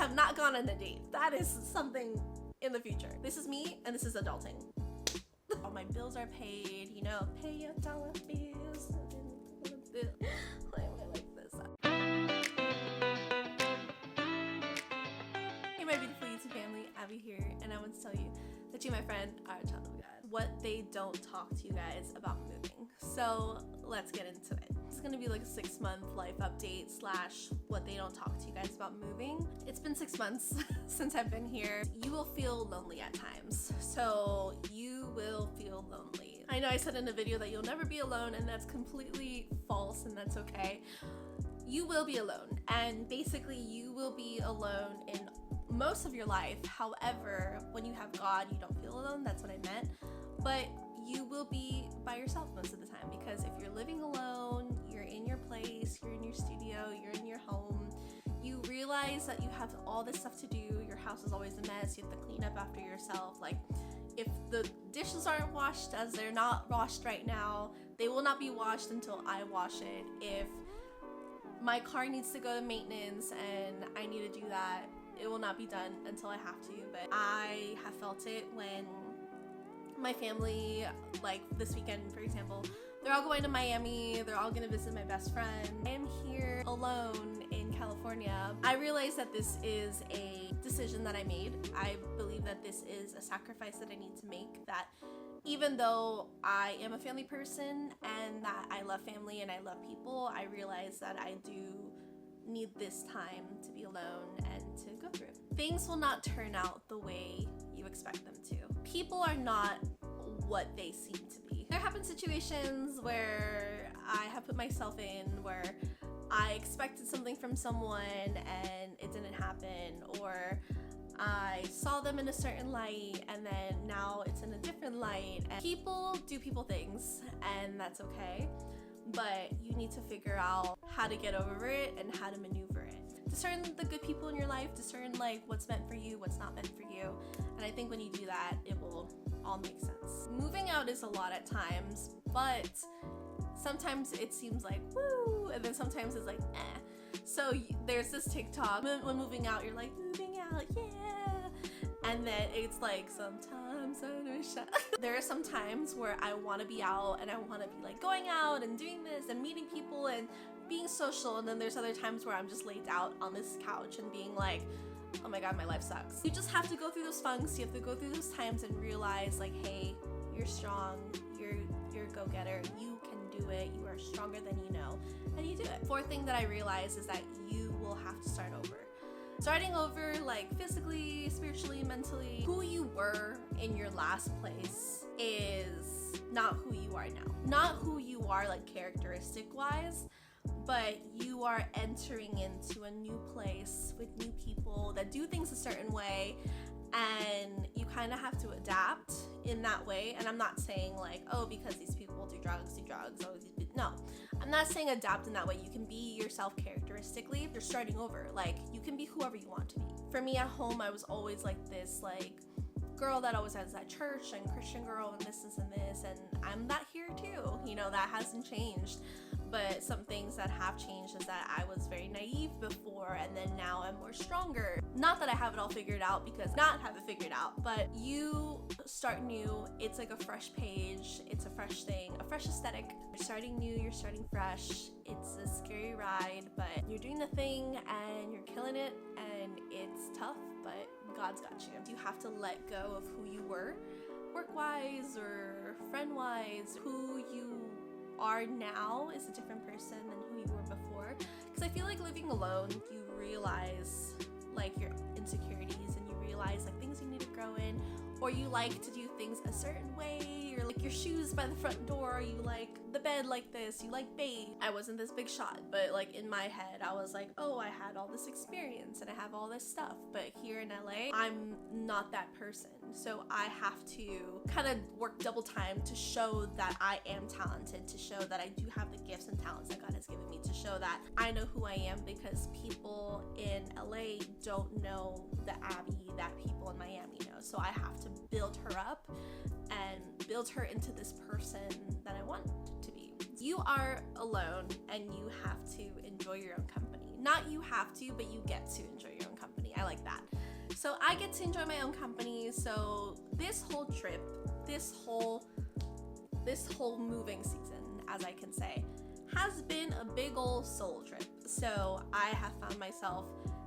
have not gone on a date. That is something in the future. This is me, and this is adulting. All my bills are paid, you know, pay your dollar bills. Why am I like this? Hey my beautiful YouTube family, Abby here, and I want to tell you that you, my friend, are a child of God. What they don't talk to you guys about moving. So let's get into it. This is gonna be like a 6-month life update / what they don't talk to you guys about moving. It's been 6 months since I've been here. You will feel lonely at times. So you will feel lonely. I know I said in a video that you'll never be alone, and that's completely false, and that's okay. You will be alone, and basically you will be alone in most of your life. However, when you have God, you don't feel alone. That's what I meant. But you will be by yourself most of the time, because if you're living alone, you're in your place, you're in your studio, you're in your home, you realize that you have all this stuff to do. Your house is always a mess. You have to clean up after yourself. Like, if the dishes aren't washed, as they're not washed right now, they will not be washed until I wash it. If my car needs to go to maintenance and I need to do that, it will not be done until I have to. But I have felt it when my family, like this weekend for example, they're all going to Miami, they're all gonna visit my best friend. I am here alone in California. I realize that this is a decision that I made. I believe that this is a sacrifice that I need to make, that even though I am a family person and that I love family and I love people, I realize that I do need this time to be alone and to go through. Things will not turn out the way you expect them to. People are not what they seem to be. There have been situations where I have put myself in where I expected something from someone and it didn't happen, or I saw them in a certain light and then now it's in a different light. And people do people things, and that's okay. But you need to figure out how to get over it and how to maneuver it. Discern the good people in your life, discern like what's meant for you, what's not meant for you. And I think when you do that, it will all make sense. Moving out is a lot at times, but sometimes it seems like woo, and then sometimes it's like eh. So there's this TikTok, when moving out, you're like, moving out, yeah. And then it's like, sometimes I wish there are some times where I want to be out and I want to be like going out and doing this and meeting people and being social, and then there's other times where I'm just laid out on this couch and being like, oh my god, my life sucks. You just have to go through those funks, you have to go through those times and realize like, hey, you're strong, you're a go-getter, you can do it, you are stronger than you know, and you do it. Fourth thing that I realized is that you will have to start over. Starting over, like physically, spiritually, mentally. Who you were in your last place is not who you are now. Not who you are like characteristic wise, but you are entering into a new place with new people that do things a certain way, and you kind of have to adapt in that way. And I'm not saying like, oh, because these people do drugs, oh, no. I'm not saying adapt in that way. You can be yourself characteristically. You're starting over. Like, you can be whoever you want to be. For me at home, I was always like this, like, girl that always has at church and Christian girl and this, and I'm that here too. You know, that hasn't changed. But some things that have changed is that I was very naive before, and then now I'm more stronger. Not that I have it all figured out, because not have it figured out, but you start new. It's like a fresh page. It's a fresh thing, a fresh aesthetic. You're starting new, you're starting fresh. It's a scary ride, but you're doing the thing and you're killing it, and it's tough, but God's got you. You have to let go of who you were, work-wise or friend-wise. Who you are now is a different person than who you were before, because I feel like living alone, you realize like your insecurities, and you realize like things you need to grow in, or you like to do things a certain way, or like your shoes by the front door, you like the bed like this, you like bait. I wasn't this big shot, but like in my head I was like, oh, I had all this experience and I have all this stuff, but here in LA I'm not that person. So I have to kind of work double time to show that I am talented, to show that I do have the gifts and talents that God has given me, to show that I know who I am, because people in LA don't know the Abby that people in Miami know. So I have to build her up and build her into this person that I want to be. You are alone and you have to enjoy your own company. Not you have to, but you get to enjoy your own company. I like that. So I get to enjoy my own company. So this whole trip, this whole moving season, as I can say, has been a big old solo trip. So I have found myself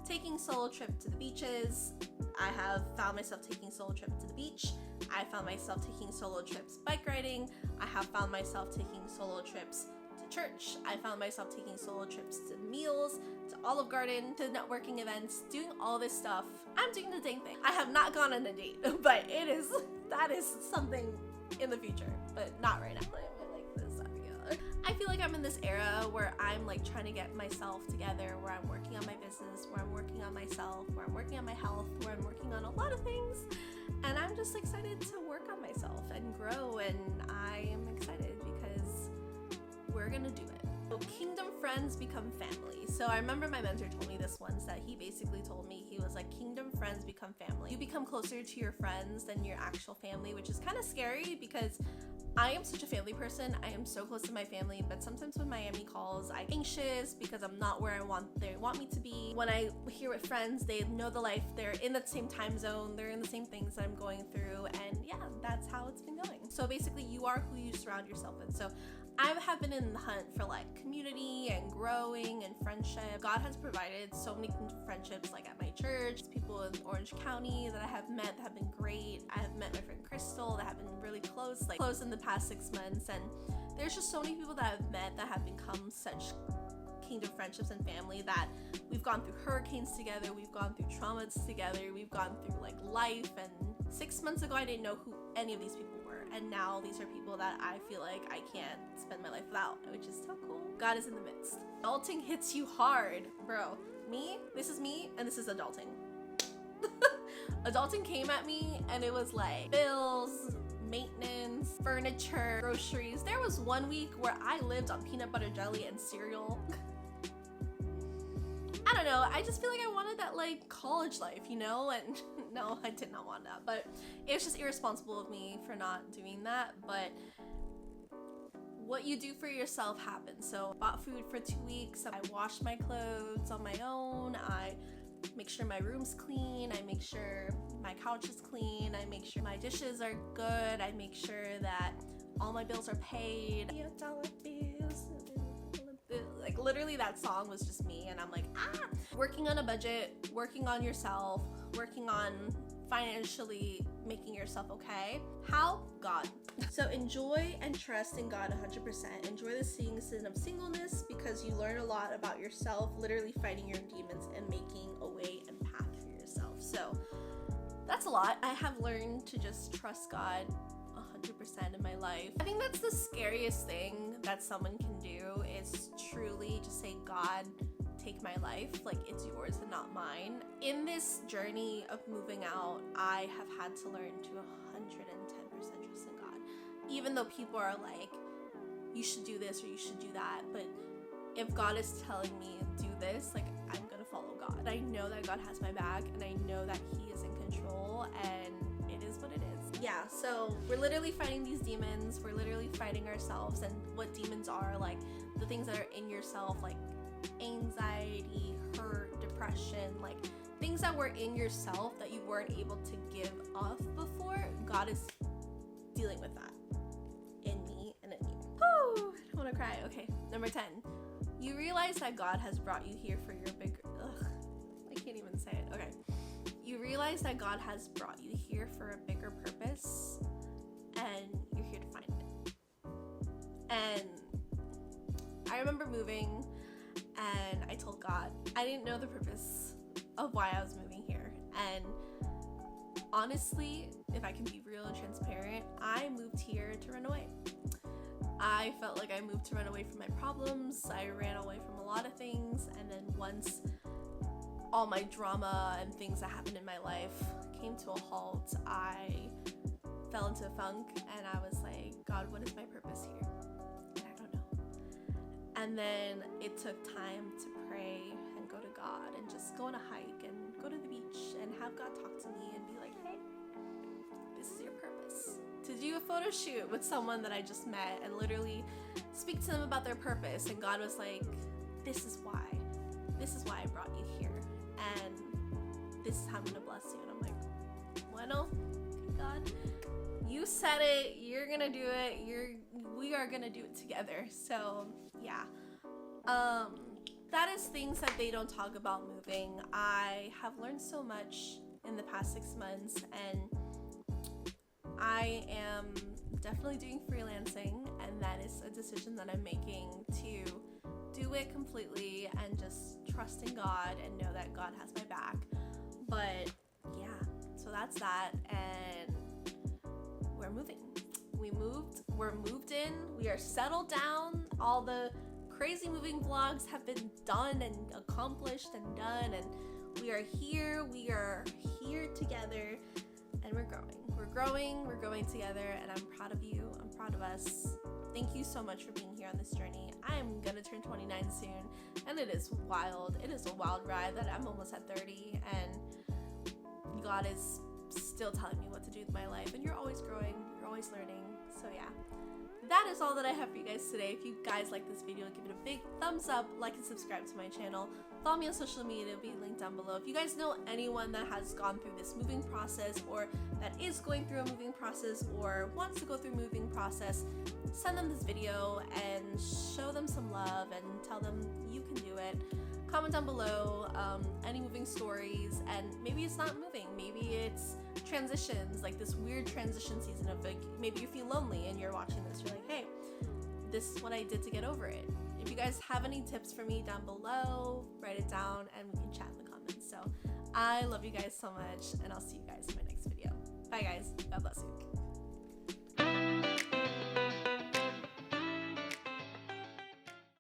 taking solo trip to the beaches. I have found myself taking solo trip to the beach. I found myself taking solo trips bike riding. I have found myself taking solo trips to church. I found myself taking solo trips to meals, to Olive Garden, to networking events, doing all this stuff. I'm doing the dang thing. I have not gone on a date, but that is something in the future, but not right now. I feel like I'm in this era where I'm like trying to get myself together, where I'm working on my business, where I'm working on myself, where I'm working on my health, where I'm working on a lot of things, and I'm just excited to work on myself and grow, and I am excited because we're gonna do it. So kingdom friends become family. So I remember my mentor told me this once, that he basically told me, he was like, kingdom friends become family. You become closer to your friends than your actual family, which is kind of scary because I am such a family person. I am so close to my family, but sometimes when Miami calls, I'm anxious because I'm not where they want me to be. When I hear with friends, they know the life, they're in the same time zone, they're in the same things that I'm going through, and yeah, that's how it's been going. So basically, you are who you surround yourself with. So I have been in the hunt for like community and growing and friendship. God has provided so many friendships, like at my church, people in Orange County that I have met that have been great. I have met my friend Crystal that have been really close in the past 6 months, and there's just so many people that I've met that have become such kingdom friendships and family, that we've gone through hurricanes together, we've gone through traumas together, we've gone through like life, and 6 months ago I didn't know who any of these people were, and now these are people that I feel like I can't spend my life without, which is so cool. God is in the midst. Adulting hits you hard, bro. This is me, and this is adulting. Adulting came at me and it was like bills, maintenance, furniture, groceries. There was 1 week where I lived on peanut butter jelly and cereal. I don't know, I just feel like I wanted that like college life, you know? And no, I did not want that, but it was just irresponsible of me for not doing that. But what you do for yourself happens. So I bought food for 2 weeks. I washed my clothes on my own. I make sure my room's clean. I make sure my couch is clean. I make sure my dishes are good. I make sure that all my bills are paid. $dollar bills. Like literally that song was just me, and I'm like, working on a budget, working on yourself, working on financially making yourself okay. How? God. So enjoy and trust in God 100%. Enjoy the season of singleness because you learn a lot about yourself, literally fighting your demons and making a way and path for yourself. So that's a lot. I have learned to just trust God 100% in my life. I think that's the scariest thing that someone can do, is truly just say, God, take my life, like it's yours and not mine. In this journey of moving out, I have had to learn to 110% trust in God. Even though people are like, you should do this or you should do that, but if God is telling me do this, like I'm gonna follow God. I know that God has my back, and I know that He is in control, and it is what it is. Yeah, so we're literally fighting these demons. We're literally fighting ourselves, and what demons are, like the things that are in yourself, like anxiety, hurt, depression, like things that were in yourself that you weren't able to give off before. God is dealing with that in me and in you. Whew, I don't want to cry. Okay, number 10. You realize that God has brought you here for your bigger... I can't even say it. Okay. You realize that God has brought you here for a bigger purpose, and you're here to find it. And I remember moving, and I told God I didn't know the purpose of why I was moving here. And honestly, if I can be real and transparent, I moved here to run away. I felt like I moved to run away from my problems. I ran away from a lot of things, and then once all my drama and things that happened in my life came to a halt, I fell into a funk, and I was like, God, what is my purpose here? And I don't know. And then it took time to pray and go to God and just go on a hike and go to the beach and have God talk to me and be like, hey, this is your purpose. To do a photo shoot with someone that I just met and literally speak to them about their purpose. And God was like, this is why I brought you here. And this is how I'm gonna bless you. And I'm like, bueno, God, you said it, you're gonna do it, we are gonna do it together. So yeah, that is things that they don't talk about moving. I have learned so much in the past 6 months, and I am definitely doing freelancing, and that is a decision that I'm making to do it completely and just trust in God and know that God has my back. But yeah, so that's that, and we're moving. We're moved in, we are settled down. All the crazy moving vlogs have been done and accomplished and done, and we are here together, and we're growing together, and I'm proud of you, I'm proud of us. Thank you so much for being here on this journey. I am gonna turn 29 soon, and it is wild. It is a wild ride that I'm almost at 30, and God is still telling me what to do with my life, and you're always growing, you're always learning. So yeah, that is all that I have for you guys today. If you guys like this video, give it a big thumbs up, like and subscribe to my channel. Follow me on social media, it'll be linked down below. If you guys know anyone that has gone through this moving process, or that is going through a moving process, or wants to go through a moving process, send them this video and show them some love and tell them you can do it. Comment down below any moving stories, and maybe it's not moving, maybe it's transitions, like this weird transition season of like, maybe you feel lonely and you're watching this, you're like, hey, this is what I did to get over it. If you guys have any tips for me down below, write it down and we can chat in the comments. So I love you guys so much, and I'll see you guys in my next video. Bye guys, God bless you.